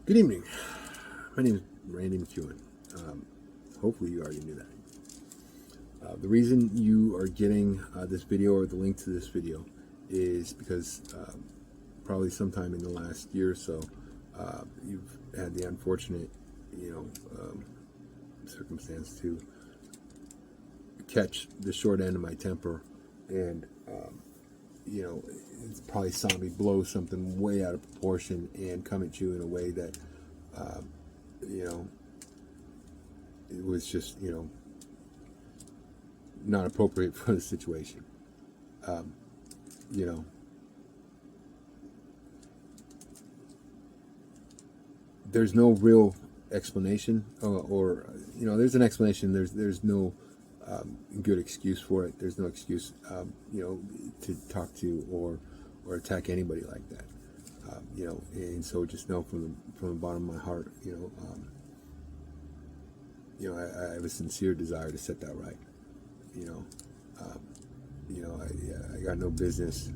Good evening. My name is Randy McEwen. Hopefully you already knew that. The reason you are getting this video or the link to this video is because probably sometime in the last year or so, you've had the unfortunate, circumstance to catch the short end of my temper, and it's probably saw me blow something way out of proportion and come at you in a way that, you know, it was just, not appropriate for the situation. Um, you know, there's no real explanation, or there's an explanation. There's no good excuse for it. There's no excuse, to talk to or attack anybody like that. And so just know from the bottom of my heart, I have a sincere desire to set that right. Um, I got no business,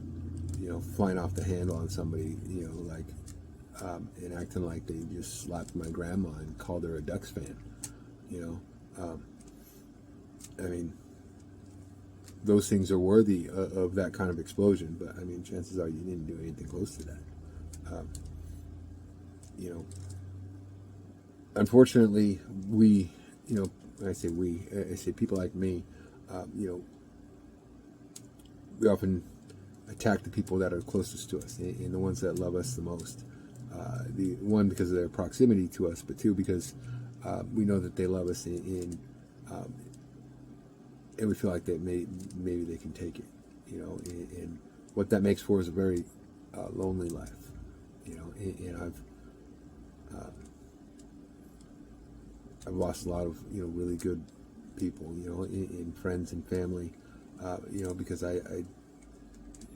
flying off the handle on somebody, and acting like they just slapped my grandma and called her a Ducks fan. I mean, those things are worthy of that kind of explosion, but I mean, chances are you didn't do anything close to that. Um, Unfortunately, we, when I say we, I say people like me, we often attack the people that are closest to us and the ones that love us the most. The one, because of their proximity to us, but two, because we know that they love us, um, and we feel like that maybe they can take it, and what that makes for is a very lonely life, and I've lost a lot of really good people, in friends and family, because I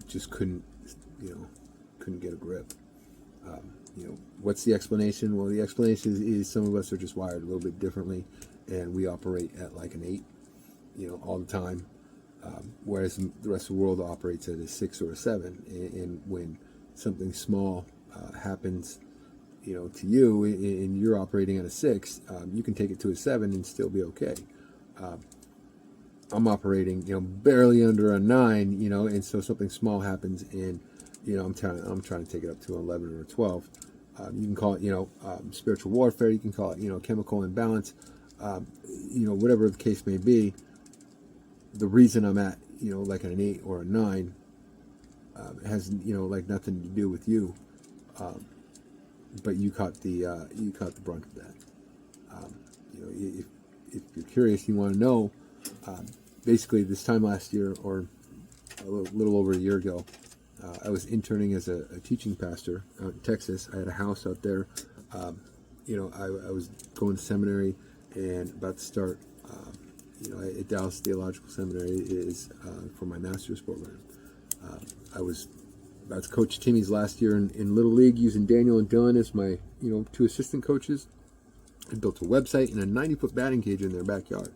just couldn't get a grip. What's the explanation? Well, the explanation is some of us are just wired a little bit differently, and we operate at like an 8, all the time, whereas the rest of the world operates at a 6 or a 7. And when something small happens, to you, and you're operating at a 6, you can take it to a 7 and still be okay. I'm operating, barely under a 9, and so something small happens, and I'm trying to take it up to an 11 or a 12. You can call it, spiritual warfare. You can call it, chemical imbalance. Whatever the case may be. The reason I'm at, like an 8 or a 9, has, like nothing to do with you. But you caught the brunt of that. If you're curious, you want to know. Basically, this time last year, or a little over a year ago, I was interning as a teaching pastor out in Texas. I had a house out there. I was going to seminary and about to start. At Dallas Theological Seminary is for my master's program. I was about to coach Timmy's last year in Little League, using Daniel and Dylan as my 2 assistant coaches. I built a website and a 90-foot batting cage in their backyard.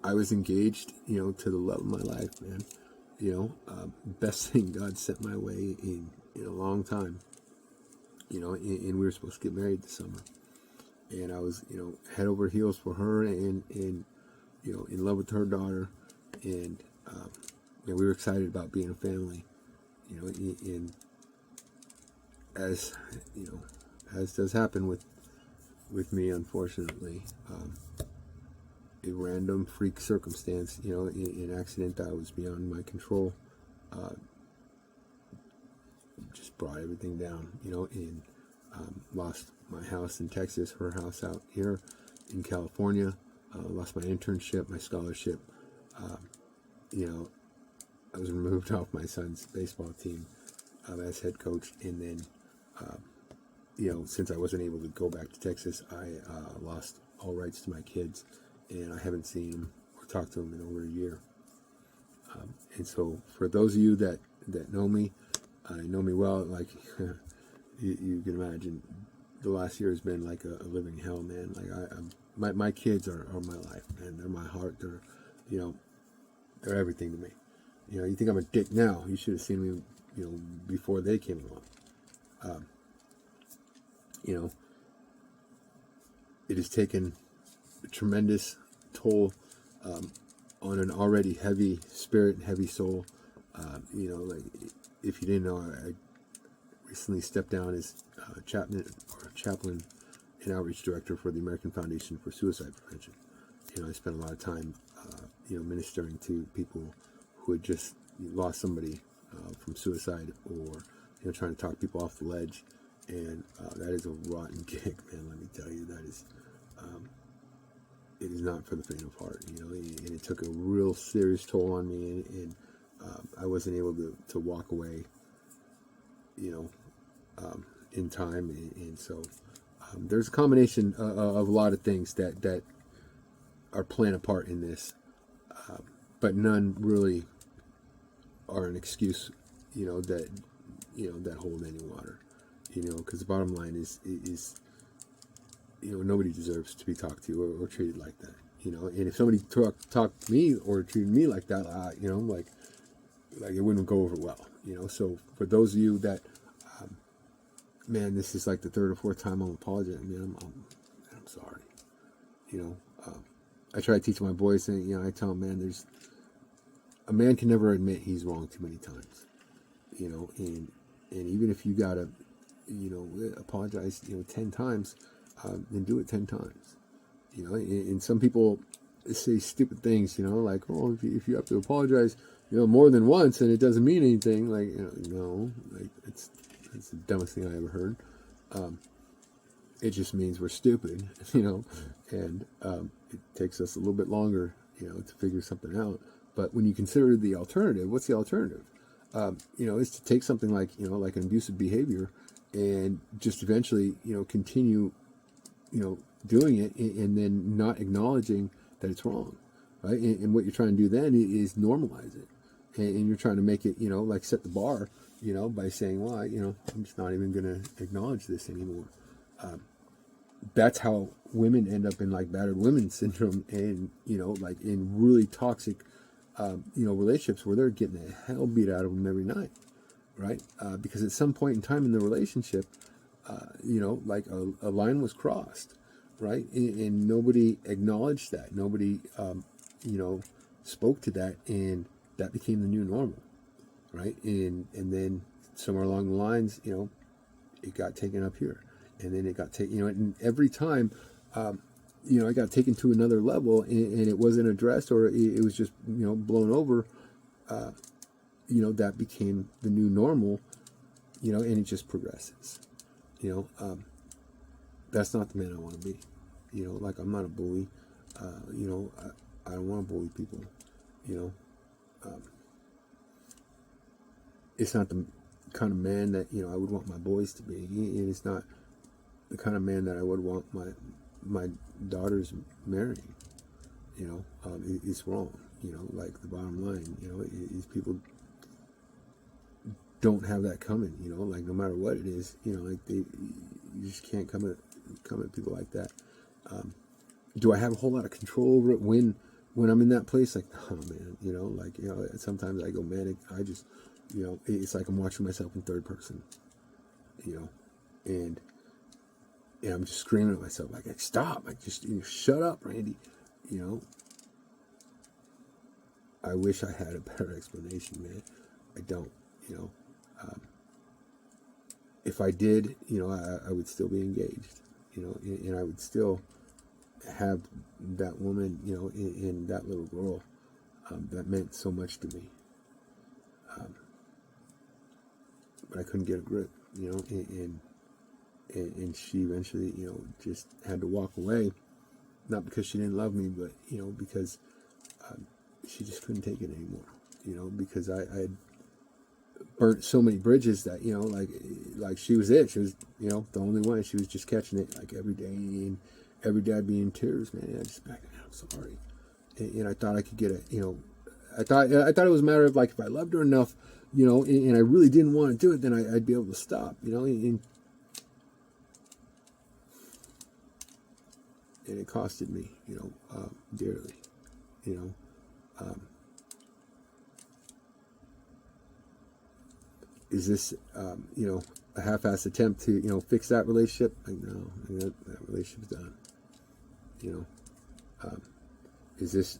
I was engaged, to the love of my life, man. Best thing God sent my way in a long time. And we were supposed to get married this summer. And I was, head over heels for her, and in love with her daughter. And we were excited about being a family. And as as does happen with me, unfortunately, a random freak circumstance, an accident that was beyond my control, just brought everything down, and lost my house in Texas, her house out here in California, lost my internship, my scholarship. I was removed off my son's baseball team as head coach, and then since I wasn't able to go back to Texas, I lost all rights to my kids, and I haven't seen them or talked to them in over a year. And so for those of you that know me well, like you can imagine, the last year has been like a living hell, man. Like my kids are my life, man. They're my heart. They're they're everything to me. You think I'm a dick now? You should have seen me, before they came along. you know, it has taken a tremendous toll on an already heavy spirit and heavy soul. You know, like, if you didn't know, I recently stepped down as chaplain and outreach director for the American Foundation for Suicide Prevention. You know, I spent a lot of time, you know, ministering to people who had just lost somebody from suicide, or, you know, trying to talk people off the ledge. And that is a rotten gig, man. Let me tell you, that is, it is not for the faint of heart. You know, and it took a real serious toll on me, and I wasn't able to walk away, you know, in time, and so there's a combination of a lot of things that are playing a part in this, but none really are an excuse, you know, that hold any water, you know, because the bottom line is you know, nobody deserves to be talked to or treated like that, you know. And if somebody talked to me or treated me like that, you know, like it wouldn't go over well, you know. So for those of you that, man, this is like the third or fourth time I'm apologizing. Man, I'm sorry, you know. I try to teach my boys, and, you know, I tell them, man, a man can never admit he's wrong too many times, you know. And even if you gotta, you know, apologize, you know, 10 times, then do it 10 times, you know. And some people say stupid things, you know, like, oh, if you have to apologize, you know, more than once and it doesn't mean anything, like, you know, no, like, it's the dumbest thing I ever heard. It just means we're stupid, you know, and it takes us a little bit longer, you know, to figure something out. But when you consider the alternative, what's the alternative? You know, is to take something like, you know, like an abusive behavior, and just eventually, you know, continue, you know, doing it, and then not acknowledging that it's wrong, right? And what you're trying to do then is normalize it, and you're trying to make it, you know, like set the bar, you know, by saying, well, you know, I'm just not even going to acknowledge this anymore. That's how women end up in like battered women syndrome, and, you know, like in really toxic, you know, relationships where they're getting the hell beat out of them every night, right? Because at some point in time in the relationship, you know, like a line was crossed, right? And nobody acknowledged that. Nobody, you know, spoke to that, and that became the new normal, right? And then somewhere along the lines, you know, it got taken up here, and then it got taken, you know, and every time, you know, it got taken to another level, and it wasn't addressed, or it was just, you know, blown over. You know, that became the new normal, you know, and it just progresses. You know, that's not the man I want to be. You know, like, I'm not a bully. You know, I don't want to bully people. You know, it's not the kind of man that, you know, I would want my boys to be. And it's not the kind of man that I would want my daughters marrying. You know, it's wrong. You know, like, the bottom line, you know, is people don't have that coming. You know, like, no matter what it is, you know, like, you just can't come at people like that. Do I have a whole lot of control over it when I'm in that place? Like, oh man, you know, like, you know, sometimes I go manic. I just, you know, it's like I'm watching myself in third person, you know, and I'm just screaming at myself, like, stop, like, just, you know, shut up, Randy, you know. I wish I had a better explanation, man. I don't, you know. If I did, you know, I would still be engaged, you know, and I would still have that woman, you know, in that little girl, that meant so much to me. But I couldn't get a grip, you know, and she eventually, you know, just had to walk away, not because she didn't love me, but, you know, because she just couldn't take it anymore, you know, because I had burnt so many bridges that, you know, like she was it. She was, you know, the only one. She was just catching it, like, every day, and every day I'd be in tears, man. I just back, I'm sorry, and I thought I could get it, you know. I thought it was a matter of, like, if I loved her enough, you know, and I really didn't want to do it, then I'd be able to stop, you know, and it costed me, you know, dearly, you know. is this, a half-assed attempt to, fix that relationship? Like, no, that relationship's done. Is this,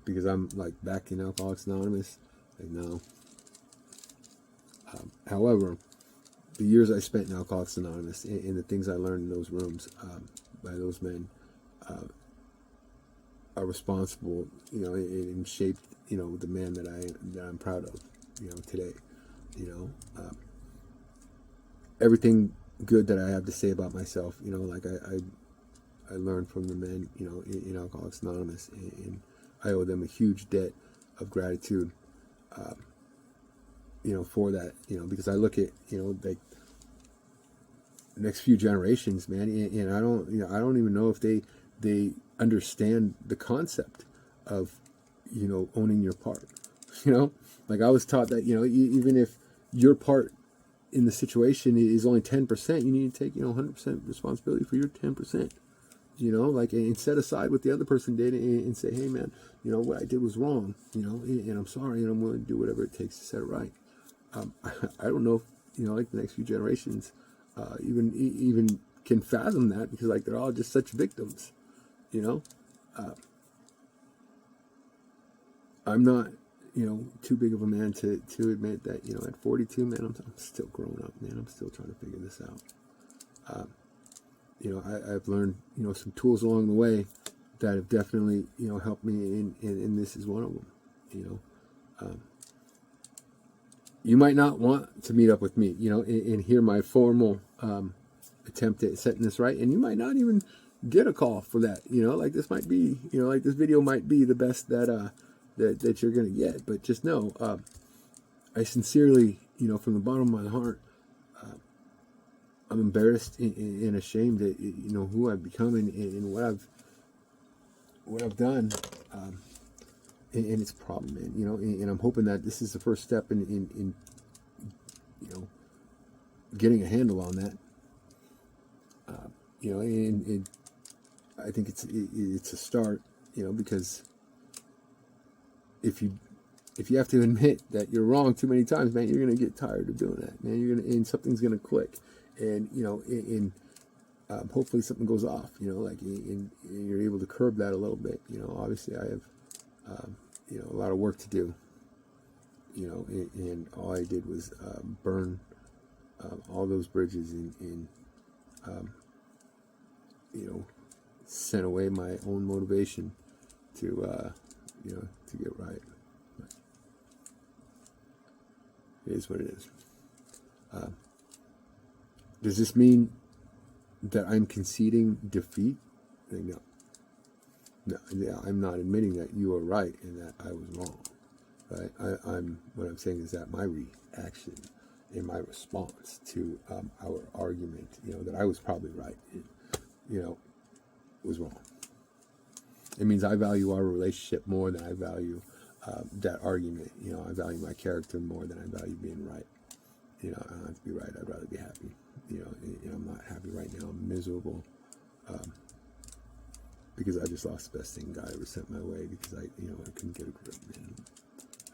because I'm like back in Alcoholics Anonymous? Like, no. However, the years I spent in Alcoholics Anonymous and the things I learned in those rooms by those men are responsible, and shaped, the man that I'm proud of, today. Everything good that I have to say about myself, like I learned from the men, in Alcoholics Anonymous, and I owe them a huge debt of gratitude, for that, because I look at, like the next few generations, man, and I don't even know if they understand the concept of, owning your part, like I was taught that, even if your part in the situation is only 10%, you need to take, 100% responsibility for your 10%. Like, and set aside what the other person did and say, hey man, what I did was wrong, and I'm sorry, and I'm willing to do whatever it takes to set it right. I don't know if, like the next few generations, even can fathom that, because like they're all just such victims, I'm not, too big of a man to admit that, at 42, man, I'm still growing up, man. I'm still trying to figure this out. I've learned, some tools along the way that have definitely, helped me, and this is one of them, you might not want to meet up with me, and hear my formal attempt at setting this right, and you might not even get a call for that, like this might be, like this video might be the best that that you're gonna get, but just know, I sincerely, from the bottom of my heart, I'm embarrassed and ashamed at, who I've become and what I've done, and it's a problem, man, and I'm hoping that this is the first step in getting a handle on that, and I think it's a start, because if you have to admit that you're wrong too many times, man, you're gonna get tired of doing that, man. And something's gonna click, and hopefully something goes off, like, and you're able to curb that a little bit. Obviously I have, a lot of work to do, and all I did was burn all those bridges and sent away my own motivation to get right. But it is what it is. Does this mean that I'm conceding defeat? No. I'm not admitting that you are right and that I was wrong. Right? What I'm saying is that my reaction and my response to our argument, that I was probably right, was wrong. It means I value our relationship more than I value that argument. I value my character more than I value being right. I don't have to be right. I'd rather be happy. And I'm not happy right now. I'm miserable because I just lost the best thing God ever sent my way, because I couldn't get a grip, man.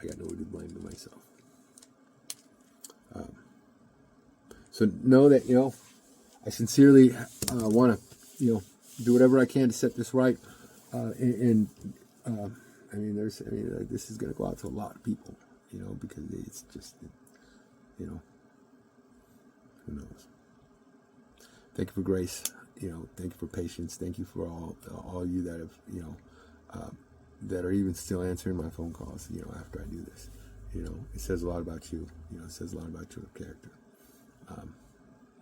I got nobody to blame but myself. So know that, I sincerely want to, do whatever I can to set this right. This is going to go out to a lot of people, because it's just, who knows. Thank you for grace. Thank you for patience. Thank you for all you that have, that are even still answering my phone calls, after I do this. It says a lot about you. It says a lot about your character.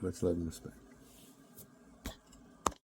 Much love and respect.